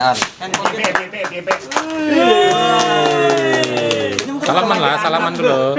Salaman dulu.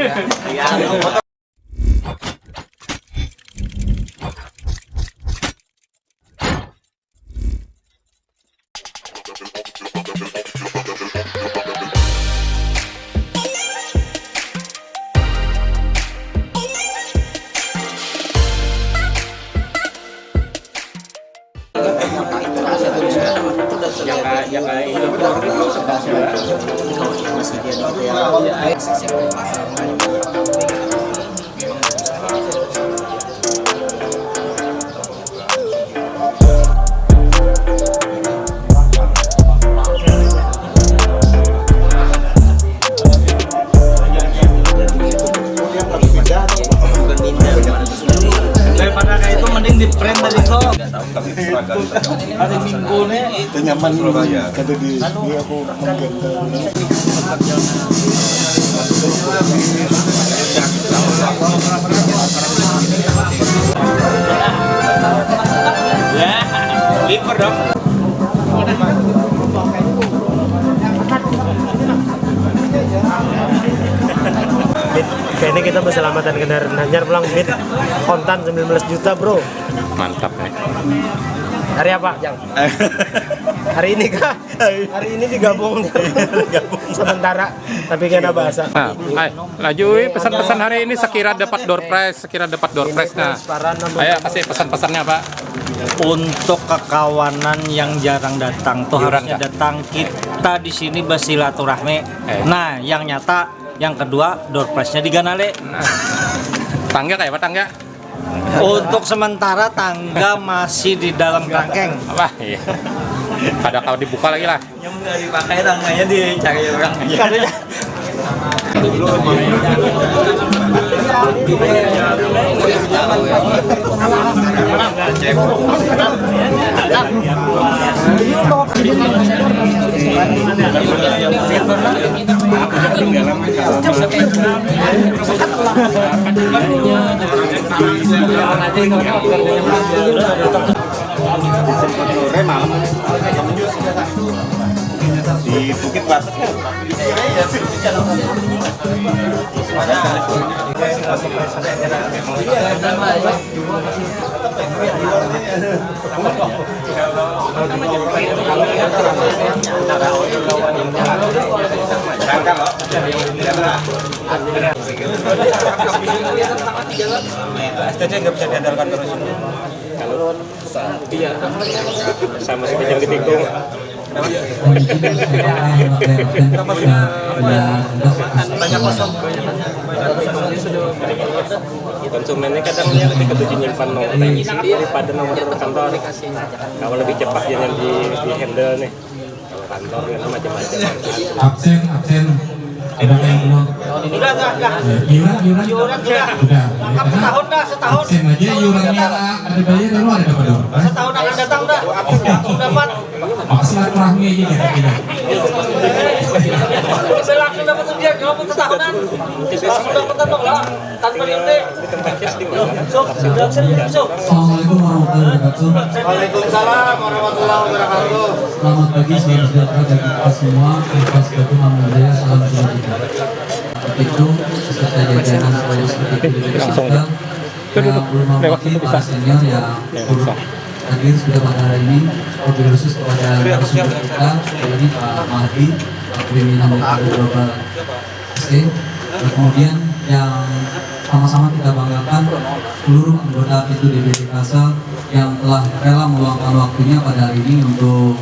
Daripada kayak itu mending di print tadi kok. Hari Minggu nih itu nyaman Surabaya. Kata di aku ya, liver dong. Kayaknya kita berselamatan kendaraan Nanyar pulang bid kontan 19 juta bro. Mantap nih. Hari apa Jang? Hari ini kah? Hari ini digabung sementara tapi kena bahasa. Nah, laju pesan-pesan hari ini sekira dapat door prize, nah. Ayo kasih pesan-pesannya Pak. Untuk kekawanan yang jarang datang tuh harusnya datang, kita di sini bersilaturahmi. Nah, yang nyata yang kedua door prize-nya di Ganale. Tangga kayak apa tangga? Untuk sementara tangga masih di dalam kerangkeng. Apa? Iya. Pada kalau dibuka lagi lah. Yang nggak dipakai tangganya dicari orang. di Bukit Batas kan. STC nggak bisa diandalkan terus. Kalau iya sama si yang ditikung. Banyak kosong. Konsumennya kadangnya lebih ketujuh nyimpan nomor teknisi daripada nomor kantor. Kalau lebih cepat dia yang di handle nih. Kalau kantor itu macam-macam. Absen. Ada yang belum? Udah enggak. Iuran udah. Setahun. Absen aja iurannya ada bayar dulu ada dapat dong. Setahun akan datang udah. Dapat. Silaturahmi aja kira-kira. Bisa langsung dapat ujian kalau setahunan. Langsung dapat tolong tanpa diundi. Assalamualaikum warahmatullahi wabarakatuh. Waalaikumsalam warahmatullahi wabarakatuh. Selamat pagi, salam sejahtera bagi kita semua. Wassalamualaikum warahmatullahi wabarakatuh. Salam sejahtera. Itu peserta jajaran sekolah seperti itu kita yang belum memiliki para senior yang hadir sudah pada hari ini, lebih khusus kepada narasumber kita ini Pak Mahdi, Pak Pimpinan dari Global SE, dan kemudian yang sama-sama kita banggakan seluruh anggota PITU DPD Kalsel yang telah rela meluangkan waktunya pada hari ini untuk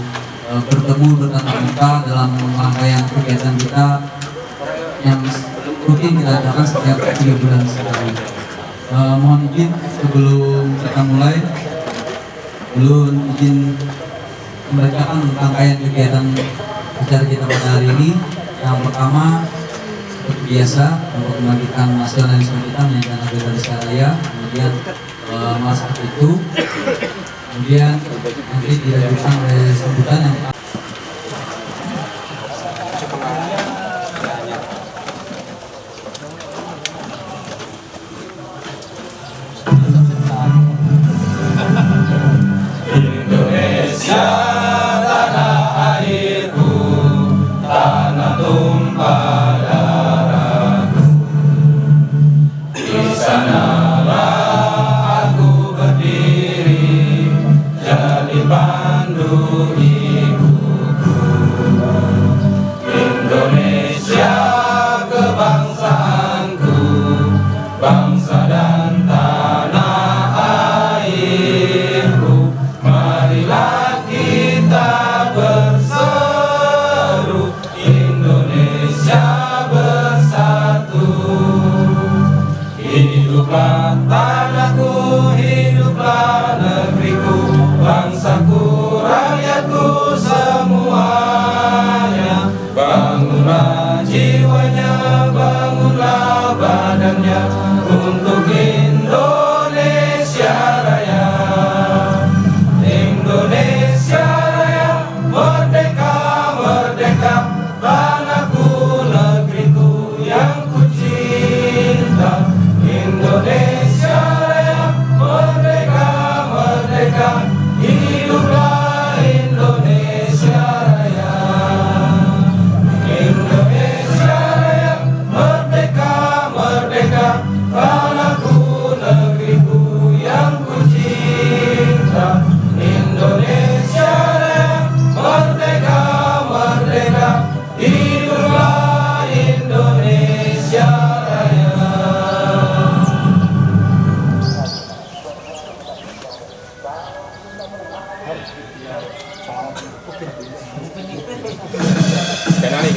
bertemu bertatap muka dalam rangkaian kegiatan kita yang rutin kita adakan setiap 3 bulan sekali. Mohon izin sebelum kita mulai, belum izin membacakan rangkaian kegiatan acara kita pada hari ini. Yang pertama, seperti biasa, untuk membagikan nasionalisme kita menjadi anak bangsa raya. Kemudian masak itu, kemudian nanti dilanjutkan oleh sambutan yang Indonesia tanah air. Kenali.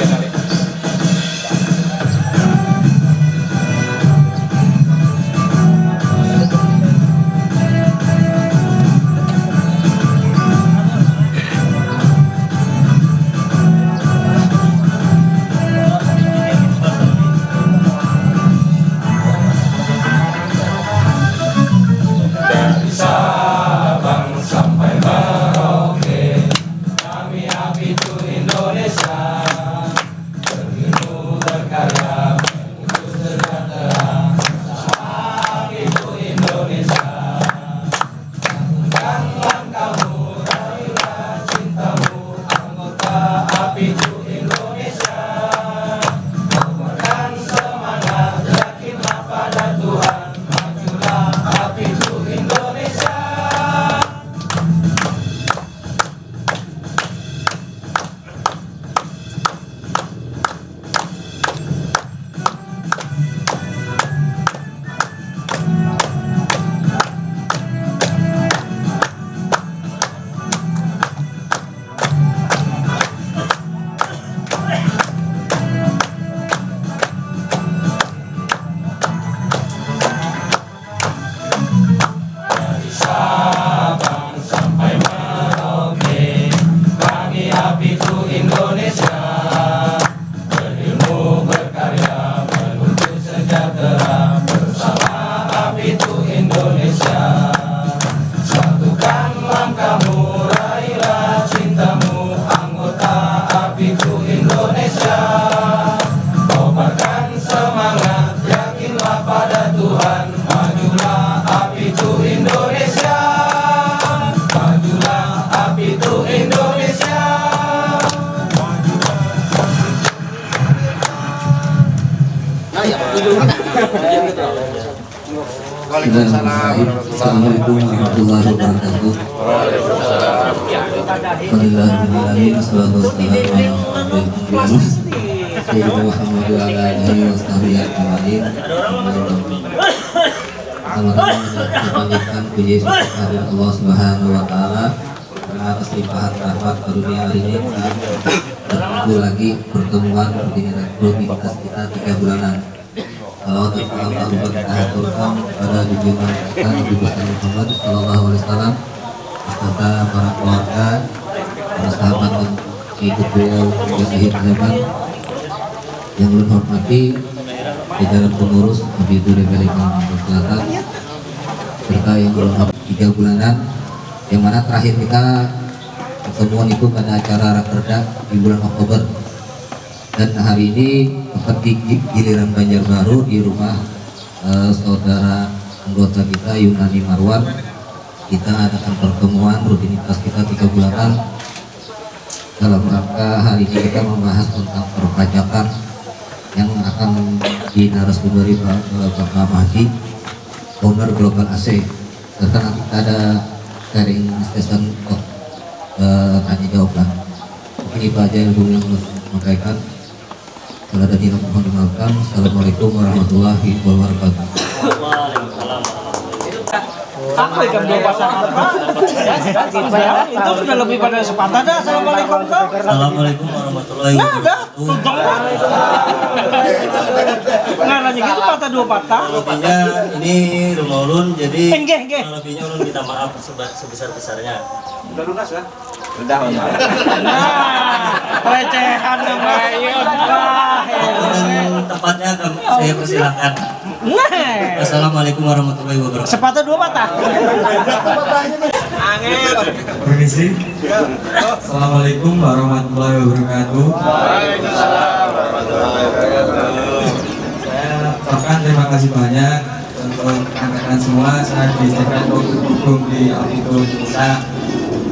Assalamualaikum warahmatullahi wabarakatuh. Alhamdulillahirrahmanirrahim. Wassalatu wassalamu ala Sayyidina Muhammad wa ala alihi wa sahbihi ajma'in. Kita puji kehadirat Allah Subhanahu wa taala karena atas limpahan rahmat karunia hari ini kita bertemu lagi pertemuan rutinitas kita 3 bulanan. Salawat dan salam Allah kita haturkan kepada junjungan kita Nabi Muhammad Sallallahu Alaihi Wasallam beserta para keluarga, para sahabat dan ikut beliau hingga akhir zaman. Yang ulun hormati jajaran pengurus Habibtu DPD Kalimantan Selatan serta yang ulun hormati 3 bulanan, yang mana terakhir kita pertemuan itu pada acara Rakerda di bulan Oktober. Dan hari ini tepat di giliran Banjarbaru di rumah saudara anggota kita Yunani Marwan, kita adakan pertemuan rutinitas kita 3 bulanan dalam rangka hari ini kita membahas tentang perpajakan yang akan dinarasumber Bapak Mahdi, owner Global AC, serta nanti ada sharing session tanya jawaban. Mungkin itu aja yang belum sampaikan. Kalau ada tidak mohon dimaafkan. Assalamualaikum warahmatullahi wabarakatuh. Apa ikan 2 pasangan? Itu sudah lebih pada sepatah dah. Assalamualaikum. Assalamualaikum warahmatullahi wabarakatuh. Ngaranya gitu patah 2 patah. Lebihnya ini rumah ulun, jadi Enggak. lebihnya ulun minta maaf sebesar-besarnya. Udah lunas ya? Udah. Nah, pelecehan namanya. Dan tempatnya saya persilakan. Nah, Assalamualaikum warahmatullahi wabarakatuh. sepatah 2 patah. Permisi. Assalamualaikum warahmatullahi wabarakatuh. Waalaikumsalam warahmatullahi wabarakatuh. Saya ucapkan terima kasih banyak untuk rekan-rekan semua. Saya di Sekretariat Hukum di Apindo Desa.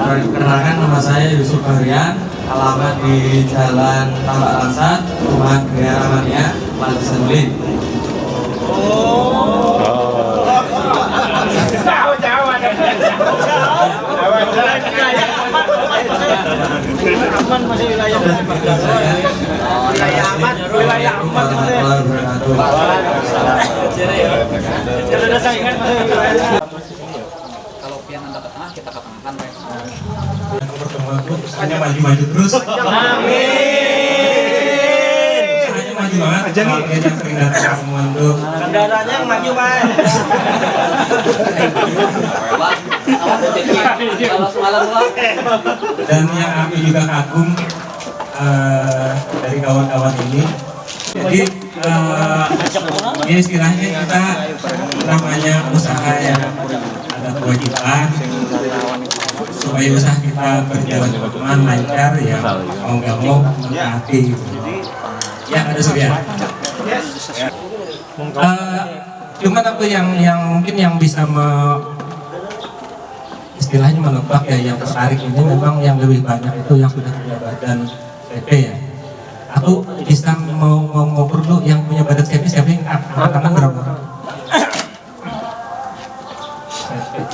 Perkenalkan, nama saya Yusuf Bahrian, alamat di Jalan Tambak Langsat, Rumah Gria Ramania, Plaza Saguling. Aman masih wilayah. Wilayah aman. Wilayah aman. Kalau ada saingan masih wilayah. Kalau pian anda ke tengah, kita ke tengah kan. Pertemuan usahanya maju-maju terus. Amin. Usahanya maju banget. Keluarga yang sering datang semua tuh. Kendaraannya yang maju, Mas. Dan yang aku juga kagum dari kawan-kawan ini. Jadi ya istilahnya kita namanya usaha yang ada kewajiban supaya usaha kita berjalan aman lancar ya mau nggak mau mentaati. Ya ada Surya. Cuman apa yang mungkin yang bisa istilahnya menebak ya yang tertarik ini memang yang lebih banyak itu yang sudah punya badan CP ya. Aku bisa mau perlu yang punya badan CP angkatan berapa?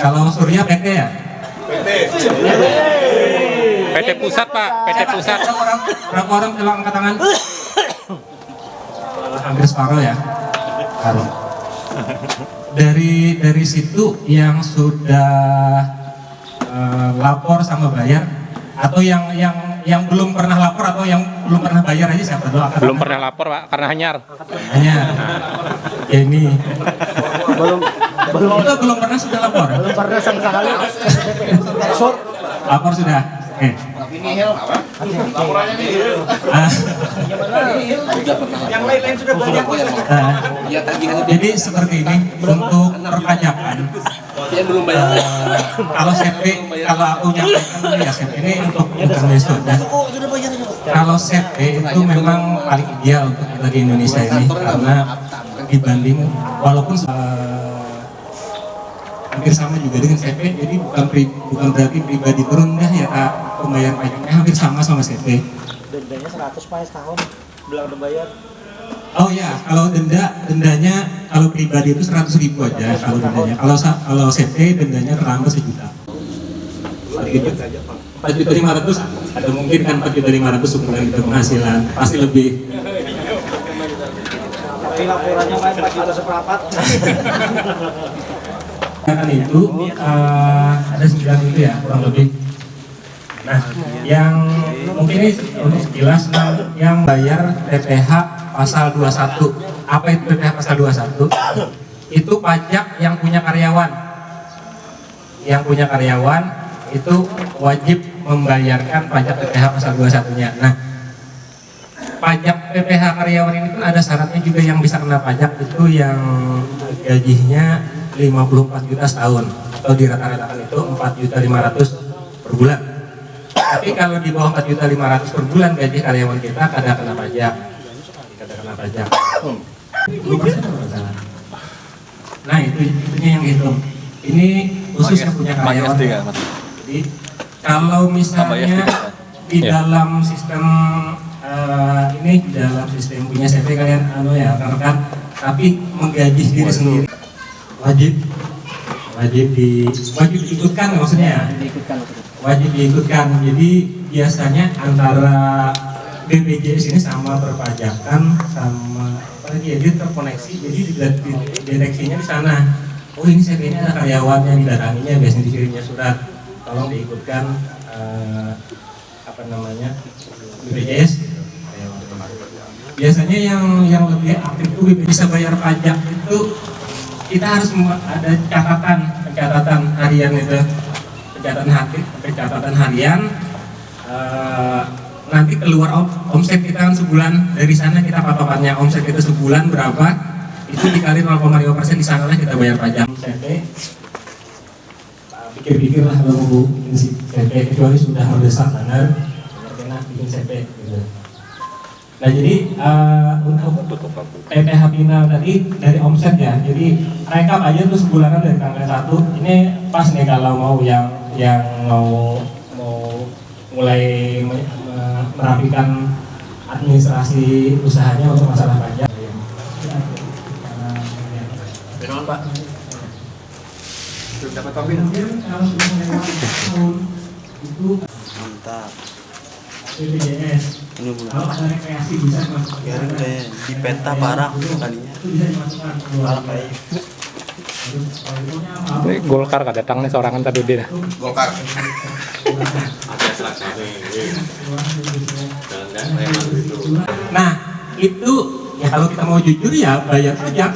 Kalau Surya PT ya? PT pusat Pak, PT pusat. Berapa orang coba angkat tangan? Hampir separuh ya. Separuh. Dari situ yang sudah lapor sama bayar atau yang belum pernah lapor atau yang belum pernah bayar aja siapa dulu? Belum pernah lapor Pak, karena hanyar. Hanyar. Ya ini. Belum pernah sudah lapor. Belum pernah sama sekali. Lapor sudah. Oke. Yang lain sudah banyak. Jadi seperti ini untuk perpajakan. Kalau CP, kalau aku nyampaikan ya CP ini untuk internasional. Kalau CP itu memang paling ideal untuk kita di Indonesia ini karena dibanding walaupun hampir sama juga dengan CP, jadi bukan berarti pribadi turun dah ya Kak, pembayar pajaknya hampir sama CP. Dendanya 100 Pak setahun, bilang udah bayar. Oh ya, kalau dendanya kalau pribadi itu 100.000 aja kalau dendanya. Kalau CP dendanya terlambat 1 juta. 4.500.000 ada mungkin kan 4.500.000 sebulan kita penghasilan pasti lebih. Tapi laporannya Pak 4 juta seperempat. Kan itu ada 9 itu ya kurang lebih. Nah, yang mungkin ini untuk sekilas yang bayar PPh pasal 21. Apa itu PPh pasal 21? Itu pajak yang punya karyawan. Yang punya karyawan itu wajib membayarkan pajak PPh pasal 21-nya. Nah, pajak PPh karyawan ini pun ada syaratnya juga yang bisa kena pajak itu yang gajinya 54 juta setahun atau di rata-ratakan itu 4.500.000 per bulan. Tapi kalau di bawah 4.500.000 per bulan gaji karyawan kita kada kena pajak. Nah itunya yang hitung. Ini khusus yang punya karyawan. Jadi kalau misalnya di dalam sistem ini di dalam sistem punya CP kalian ya rekan, tapi menggaji diri sendiri wajib diikutkan maksudnya. Wajib diikutkan. Jadi biasanya antara BPJS ini sama perpajakan sama apa lagi ya, dia terkoneksi, jadi deteksinya di sana. Oh ini CP-nya ada karyawannya, didatanginya, biasanya dikirimnya surat tolong diikutkan BPJS. Biasanya yang lebih aktif itu bisa bayar pajak itu kita harus ada pencatatan harian itu, pencatatan harian. Nanti keluar omset kita kan sebulan, dari sana kita patokannya omset kita sebulan berapa, itu dikali 0,5% di sanalah kita bayar pajak. CP pikir-pikirlah kalau mau bikin CP, kecuali sudah mendesak benar enak bikin CP gitu. Nah jadi untuk PPh final tadi dari omset ya, jadi rekap aja tuh sebulanan dari tanggal 1. Ini pas nih kalau mau yang mau mulai merapikan administrasi usahanya untuk masalah pajak. Benar Pak. Sudah dapat kopi kalau sudah lewat tahun itu mantap. BPJS. Kalau ada rekreasi bisa dimasukkan. Di peta parah kalinya. Itu bisa dimasukkan. Parah kayak. Golkar kada datang nih seorangan tadi dia. Golkar. Nah, itu ya kalau kita mau jujur ya bayar pajak.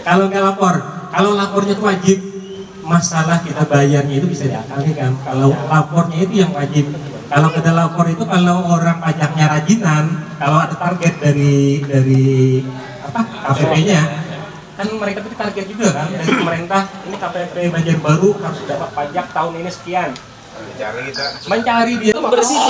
Kalau nggak lapor, kalau lapornya itu wajib, masalah kita bayarnya itu bisa diakali kan. Kalau lapornya itu yang wajib. Kalau kita lapor itu kalau orang pajaknya rajinan, kalau ada target dari KPP-nya, kan mereka itu target juga kan dari pemerintah. Ini KPP Banjarbaru harus dapat pajak tahun ini sekian. Mencari dia bersih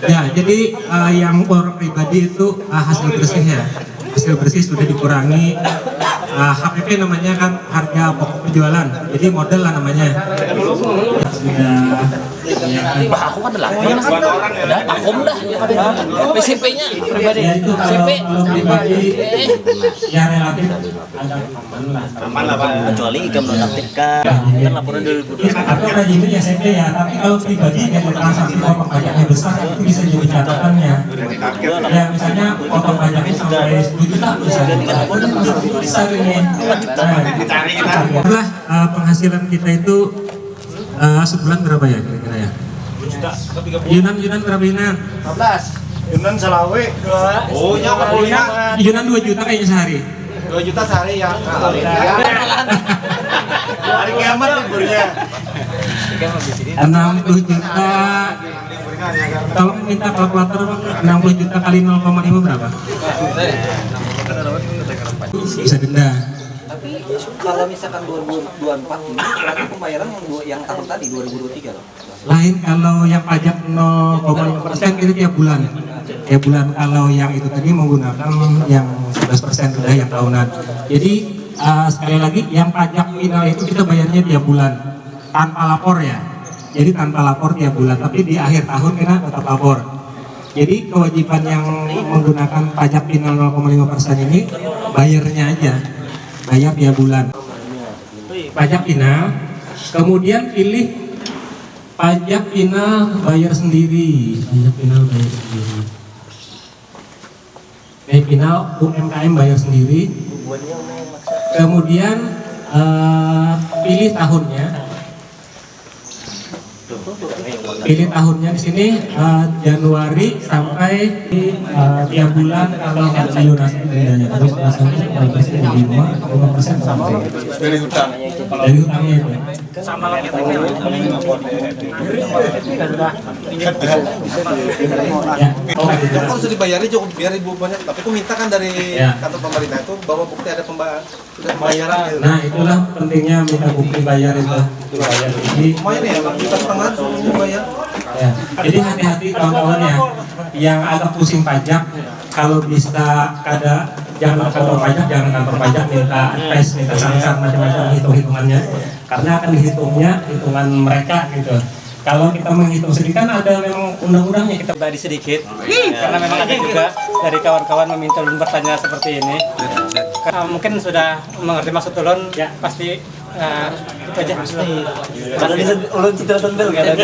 ya, jadi yang orang pribadi itu hasil bersih ya, hasil bersih sudah dikurangi. HPP namanya kan harga pokok penjualan, jadi model lah namanya. Aku kan udah takom dah PCP-nya pribadi. Ya itu kalau pribadi ya relatif Aman lah Pak. Kecuali ikan menaktifkan. Kan laporan 2020. atau rajinnya ya SMP ya, tapi kalau pribadi yang transaksi potong pajaknya besar itu bisa jadi catatannya. Ya misalnya potong pajaknya sampai 10 juta misalnya, itu besar ini. Setelah penghasilan kita itu sebulan berapa ya kira-kira ya? Yunan berapa Yunan? 15. Yunan Salawe. Oh, nya 45. Yunan 2 juta kayaknya sehari. 2 juta sehari ya. Hari kiamat liburnya. 60 juta. Tolong minta kalkulator Bang. 60 juta kali 0,5 berapa? Bisa denda. Tapi kalau misalkan 2024 ini berarti pembayaran yang tahun tadi 2023 loh. Lain kalau yang pajak 0,5% itu tiap bulan. Tiap bulan kalau yang itu tadi menggunakan yang 11% sudah yang tahunan. Jadi sekali lagi yang pajak final itu kita bayarnya tiap bulan tanpa lapor ya. Jadi tanpa lapor tiap bulan, tapi di akhir tahun kita tetap lapor. Jadi kewajiban yang menggunakan pajak final 0,5% ini bayarnya aja. Bayar tiap bulan. Pajak final, kemudian pilih pajak final bayar sendiri. Pajak final bayar sendiri. Pajak final UMKM bayar sendiri. Kemudian pilih tahunnya. Pilih tahunnya di sini Januari sampai tiap bulan kalau nggak lunasi dendanya. Terus lunasannya 5% sampai dari hutangnya itu. Sama lagi Ya. Kalau sudah dibayari cukup biar ibu banyak. Tapi aku minta kan dari kantor pemerintah itu bahwa bukti ada pembayaran. Nah itulah pentingnya minta bukti bayar itu. Bayar ini. Lumayan ya, Bang. Juta setengah suruh bayar. Ya. Jadi hati-hati kawan-kawan ya, yang agak pusing pajak, kalau bisa jangan kantor pajak minta advice, minta saran macam-macam hitung-hitungannya, karena akan dihitungnya hitungan mereka gitu. Kalau kita menghitung sedikit kan ada memang undang-undangnya, kita Tadi sedikit, karena memang ada juga dari kawan-kawan meminta ulun bertanya seperti ini. Mungkin sudah mengerti maksud ulun, ya pasti itu aja. Kalau di ulun citra sendel nggak ada.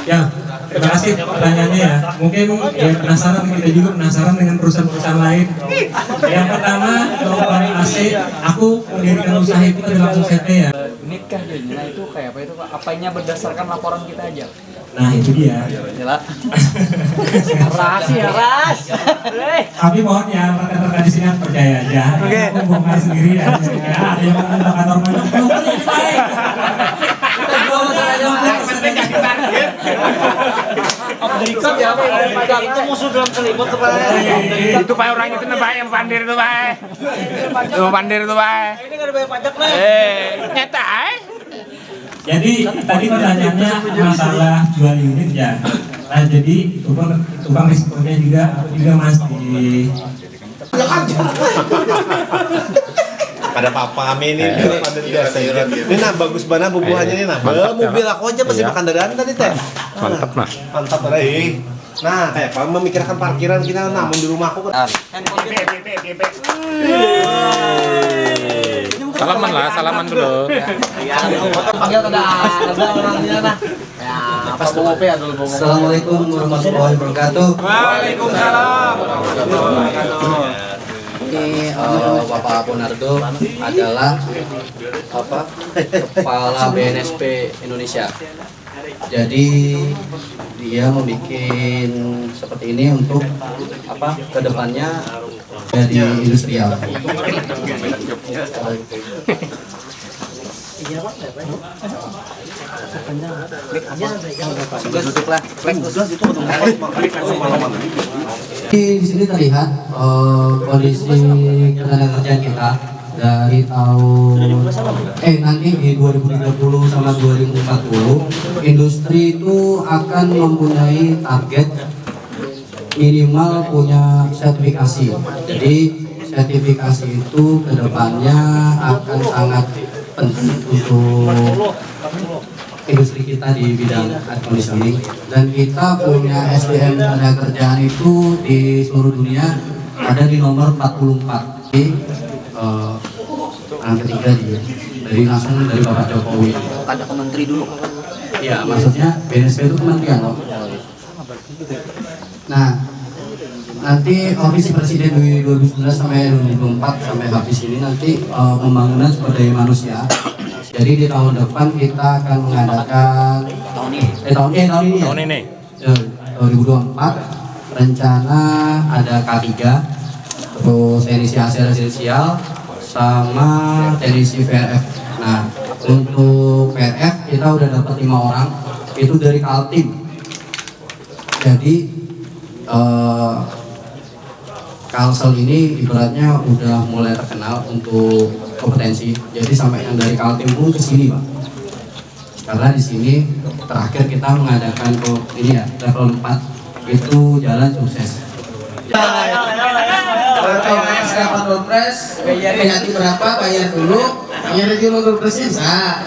Ya, terima kasih pertanyaannya ya. Mungkin ya penasaran, kita juga penasaran dengan perusahaan-perusahaan lain. Yang pertama, Global AC, aku mendirikan usaha itu adalah langsung CT ya. Nikah gitu. Nah itu kayak apa itu Pak? Apanya berdasarkan laporan kita aja. Nah itu dia. Rahasia, Tapi mohon ya rekan-rekan di sini percaya aja. Aku bongkar sendiri ya. Ada yang mau ke kantor pajak, bukan ini baik. Kita jual saja. Berikan ya Pak. Itu musuh dalam selimut sebenarnya. Itu Pak orang itu Pak yang pandir itu Pak. Itu pandir itu Pak. Ini nggak ada bayar pajak lah. Nyata Jadi tadi pertanyaannya masalah jual unit ya. Nah jadi tukang risikonya juga Mas di Pada papa amin ini sayuran. Ini nah bagus banget bubuhannya ini nah. Mobil aku aja masih makan dadaan tadi teh. mantap mah. Mantap banget. Nah, kayak kalau memikirkan parkiran kita namun di rumahku kan. Salaman dulu. Panggil ada orangnya nah. Ya, Assalamualaikum warahmatullahi wabarakatuh. Waalaikumsalam. Ini Bapak Ponardo adalah kepala BNSP Indonesia. Jadi dia membuat seperti ini untuk kedepannya jadi industrial. Di sini terlihat kondisi ketenagakerjaan kita dari tahun nanti di 2030 sama 2040 industri itu akan mempunyai target minimal punya sertifikasi. Jadi sertifikasi itu kedepannya akan sangat penting untuk industri kita di bidang air conditioning, dan kita punya SDM tenaga kerjaan itu di seluruh dunia ada di nomor 44 di ketiga dari langsung dari Bapak Jokowi. Ada ke menteri dulu. Ya, maksudnya BNSP itu kementerian loh. Nah, nanti visi presiden di 2019 sampai 2024 sampai habis ini nanti pembangunan sumber daya manusia. Jadi di tahun depan kita akan mengadakan tahun ini 2024 rencana ada K3, terus teknisi hasil residensial sama teknisi VRF. Nah, untuk VRF kita udah dapat 5 orang itu dari Kaltim. Jadi Kalsel ini ibaratnya udah mulai terkenal untuk kompetensi. Jadi sampai yang dari Kaltim pun ke sini, Pak. Karena di sini terakhir kita mengadakan ini ya level 4 itu jalan sukses. Dapat doorpress, bayar berapa? Bayar dulu. Bayar dulu doorpressnya bisa.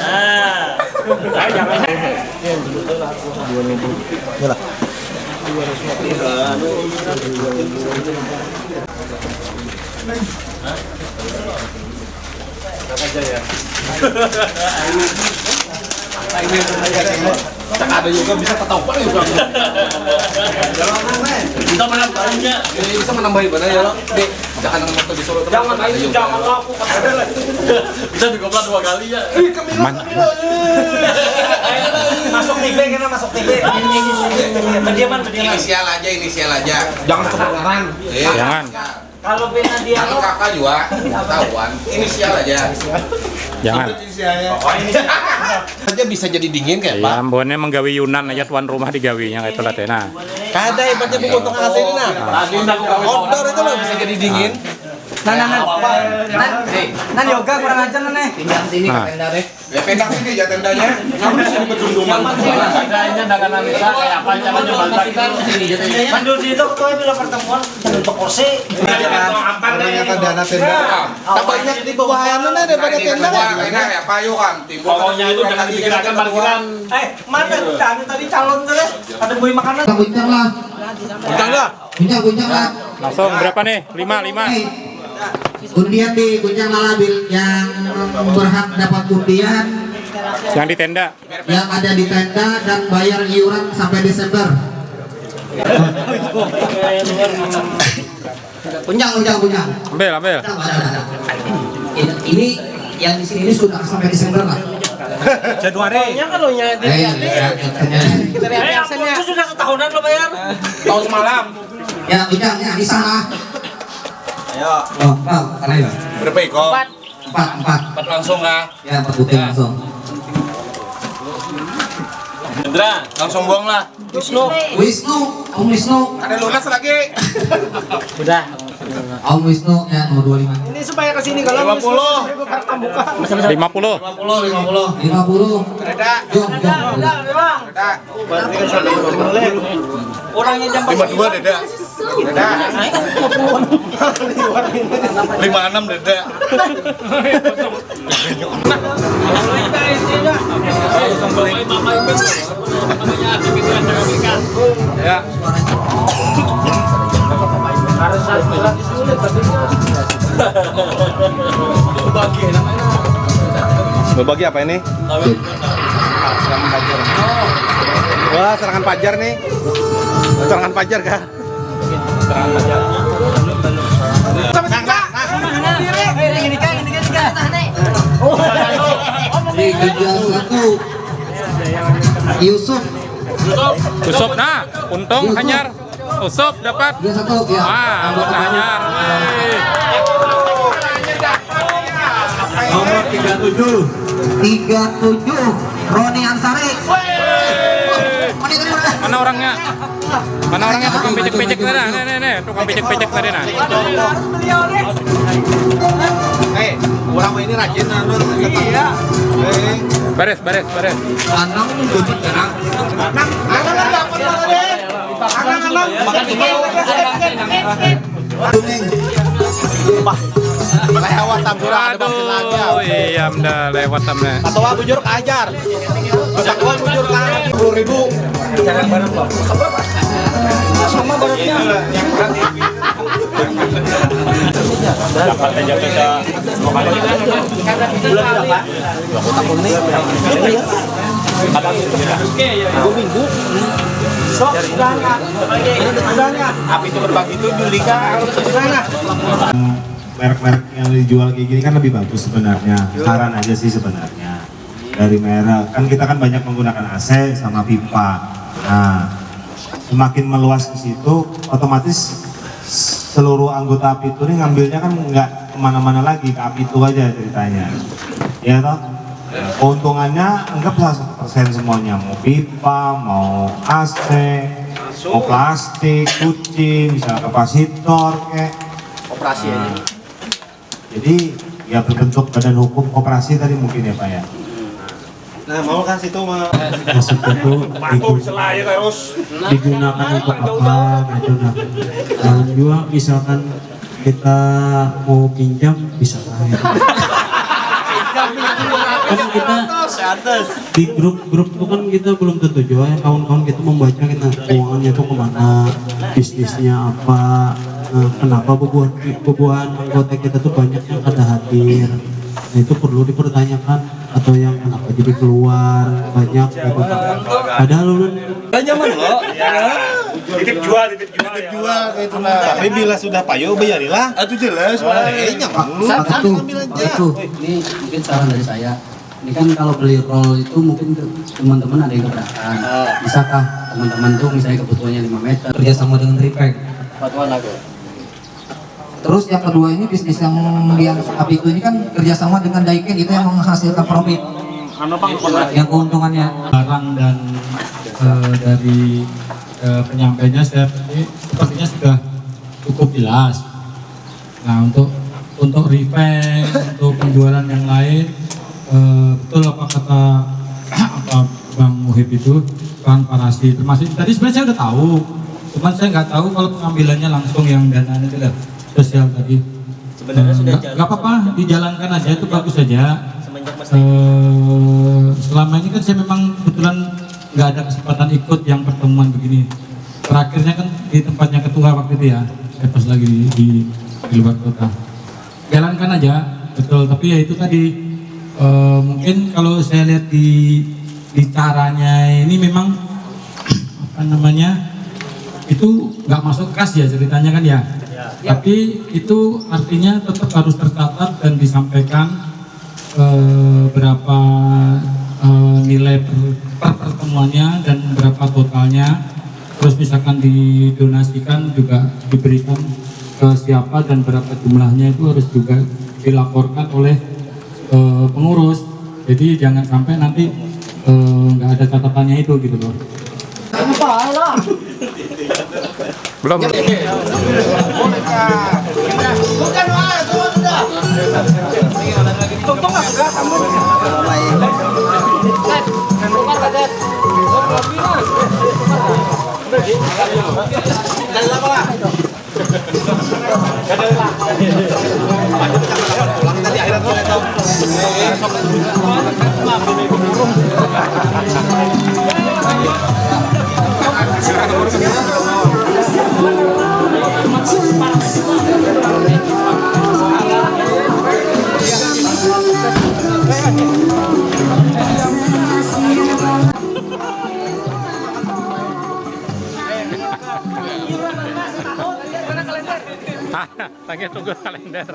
Ada juga bisa ketahuan juga. Bisa menambahinnya. Bisa menambahin mana ya, Dek? Jangan motor di Solo. Jangan aku bisa digobrak 2 kali ya. Masuk TV kena masuk TV. Berdiaman. Inisial aja. Jangan kedengaran. Jangan. Kalau bina dia Kalau kakak juga ketahuan. Inisial aja. Jangan. Aja bisa jadi dingin kayak Ya, ambonnya menggawi Yunan aja tuan rumah digawinya kayak itu lah tena. Kada hebatnya buku tengah hasil ini nah. Outdoor itu lah bisa jadi dingin. Nan yoga kurang ajar nih. Pinjam sini ke tenda deh. Ya pendang sini aja tendanya. Kamu di sini berdunduman. Tendanya dagangan bisa kayak apa jalan jembatan kita sini jadi. Mandul di itu ketua bila pertemuan untuk kursi. Ternyata dana tenda. Tak banyak di bawah ayamnya daripada tenda. Ini kayak payu kan. Pokoknya itu jangan digerakkan parkiran. Mana tadi calon tuh deh. Ada bui makanan. Puncak lah. Puncak lah. Langsung berapa nih? 5. Undian di Puncak Malabil yang berhak dapat undian Yang di tenda. yang ada di tenda dan bayar iuran sampai Desember. Puncak. Ambil. Ini yang di sini sudah sampai Desember lah. Januari. Ya kalau nyari. Aku sudah setahunan lo bayar. Tahun semalam. Ya, puncaknya di sana. Ayo. Oh, karena ya. Berapa ekor? 4 langsung kah? Ya, 4 butir langsung. Indra, langsung buang lah. Om Wisnu. Ada lunas lagi. Udah. Om Wisnu ya nomor 25. Ini supaya kesini kalau 50. buka. 50. 50. Reda. Jom. Reda. Orangnya jam 52 Deda. Deda. 56 Deda. Ya. Berbagi apa ini? Wah, serangan Fajar nih. Serangan Fajar kah? Serangan Fajar. Kejual satu Yusuf Usop, nah, untung Hanyar. Usop dapat. dia satu ya. Anggota Hanyar. Nomor 37 Roni Ansari. Mana orangnya? Mana orangnya tukang pijek-pijek tadi? Nih, tukang pijek-pijek tadi nah. Orang ini rajin iya. Beres. Anang dapat merah. Lewat tambura ada vaksin lagi. Iya, udah lewat tamnya. Atau bujur keajar. Bujur bujur ke 10.000. Jangan bareng loh. Sama barangnya. Yang berat dapat aja kita bulan berapa? 2 tahun nih. Minggu. Api itu berbagi itu Juli kan. Merek-merek yang dijual kayak gini kan lebih bagus sebenarnya. Saran aja sih sebenarnya. Dari merek kan kita kan banyak menggunakan AC sama pipa. Nah, semakin meluas ke situ, otomatis seluruh anggota api itu nih ngambilnya kan nggak kemana-mana lagi, ke api itu aja ceritanya. Ya toh? Keuntungannya anggap 100% semuanya, mau pipa, mau AC, mau plastik, kucing, bisa kapasitor, kayak operasi aja. Jadi ya berbentuk badan hukum koperasi tadi mungkin ya Pak ya. Nah, mau kasih itu mah. maksud itu digunakan untuk apa gitu nah. Dan juga misalkan kita mau pinjam bisa lah gitu. Kan kita di grup itu kan kita belum tentu juga ya kawan-kawan kita membaca kita keuangannya itu kemana, bisnisnya apa. Nah, kenapa bebuahan anggota kita tuh banyak yang kada hadir. Nah, itu perlu dipertanyakan atau yang kenapa jadi keluar banyak gitu. Padahal lu Nyaman loh. Titip jual Kayak itu lah. Tapi bila sudah payo bayarilah. Itu jelas. Nyaman lu. Itu ini mungkin saran dari saya. Ini kan kalau beli roll itu mungkin teman-teman ada yang keberatan. Bisakah teman-teman tuh misalnya kebutuhannya 5 meter kerjasama dengan Tripek. Terus yang kedua ini bisnis yang api itu ini kan kerjasama dengan Daikin itu yang menghasilkan profit. Yang keuntungannya barang dan dari penyampainya saya sepertinya sudah cukup jelas. Nah untuk revamp, untuk penjualan yang lain betul apa kata Bang Muhib itu transparansi termasuk tadi sebenarnya saya udah tahu, cuman saya nggak tahu kalau pengambilannya langsung yang dana itu lah sosial tadi. Sebenarnya sudah jalan. Nggak apa-apa, dijalankan aja itu bagus saja. Semenjak Mas Selama ini kan saya memang kebetulan nggak ada kesempatan ikut yang pertemuan begini. Terakhirnya kan di tempatnya ketua waktu itu ya, saya pas lagi di luar kota. Jalankan aja, betul. Tapi ya itu tadi mungkin kalau saya lihat di caranya ini memang apa namanya itu nggak masuk kas ya ceritanya kan ya. Tapi itu artinya tetap harus tercatat dan disampaikan berapa nilai per pertemuannya dan berapa totalnya. Terus misalkan didonasikan juga diberikan ke siapa dan berapa jumlahnya itu harus juga dilaporkan oleh pengurus. Jadi jangan sampai nanti nggak ada catatannya itu gitu loh. Belum. Lagi tunggu kalender.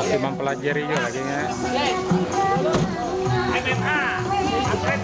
Masih mempelajari juga lagi ya. MMA, atlet